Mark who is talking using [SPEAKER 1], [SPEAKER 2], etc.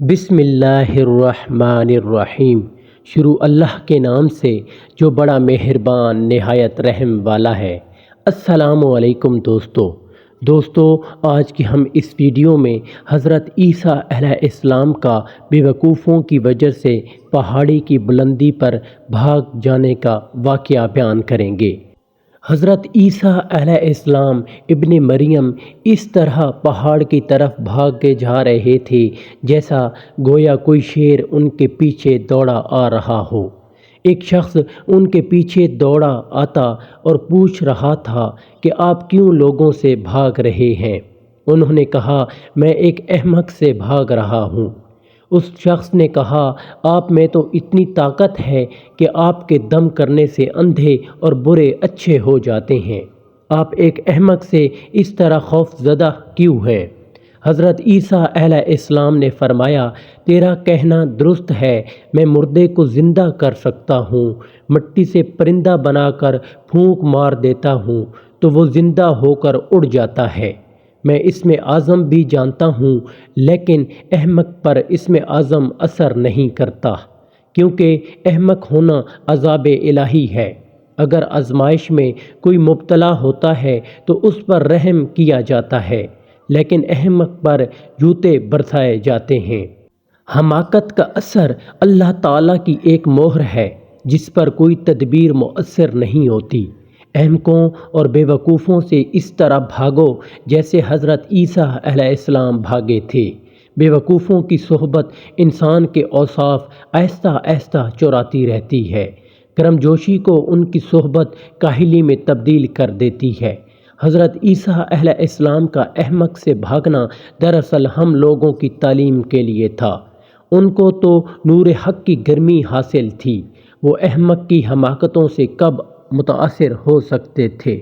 [SPEAKER 1] بسم اللہ الرحمن الرحیم۔ شروع اللہ کے نام سے جو بڑا مہربان نہایت رحم والا ہے۔ السلام علیکم دوستو، آج کی ہم اس ویڈیو میں حضرت عیسیٰ علیہ السلام کا بیوقوفوں کی وجہ سے پہاڑی کی بلندی پر بھاگ جانے کا واقعہ بیان کریں گے۔ حضرت عیسیٰ علیہ السلام ابن مریم اس طرح پہاڑ کی طرف بھاگے جا رہے تھے جیسا گویا کوئی شیر ان کے پیچھے دوڑا آ رہا ہو۔ ایک شخص ان کے پیچھے دوڑا آتا اور پوچھ رہا تھا کہ آپ کیوں لوگوں سے بھاگ رہے ہیں؟ انہوں نے کہا، میں ایک احمق سے بھاگ رہا ہوں۔ اس شخص نے کہا، آپ میں تو اتنی طاقت ہے کہ آپ کے دم کرنے سے اندھے اور برے اچھے ہو جاتے ہیں۔ آپ ایک احمق سے اس طرح خوف زدہ کیوں ہیں؟ حضرت عیسیٰ علیہ السلام نے فرمایا، تیرا کہنا درست ہے، میں مردے کو زندہ کر سکتا ہوں، مٹی سے پرندہ بنا کر پھونک مار دیتا ہوں تو وہ زندہ ہو کر اڑ جاتا ہے۔ میں اسم اعظم بھی جانتا ہوں، لیکن احمق پر اسم اعظم اثر نہیں کرتا، کیونکہ احمق ہونا عذاب الہی ہے۔ اگر آزمائش میں کوئی مبتلا ہوتا ہے تو اس پر رحم کیا جاتا ہے، لیکن احمق پر جوتے برسائے جاتے ہیں۔ حماقت کا اثر اللہ تعالیٰ کی ایک مہر ہے جس پر کوئی تدبیر مؤثر نہیں ہوتی۔ احمقوں اور بیوقوفوں سے اس طرح بھاگو جیسے حضرت عیسیٰ علیہ السلام بھاگے تھے۔ بیوقوفوں کی صحبت انسان کے اوصاف آہستہ آہستہ چراتی رہتی ہے۔ گرم جوشی کو ان کی صحبت کاہلی میں تبدیل کر دیتی ہے۔ حضرت عیسیٰ علیہ السلام کا احمق سے بھاگنا دراصل ہم لوگوں کی تعلیم کے لیے تھا۔ ان کو تو نور حق کی گرمی حاصل تھی، وہ احمق کی حماقتوں سے کب متاثر ہو سکتے تھے؟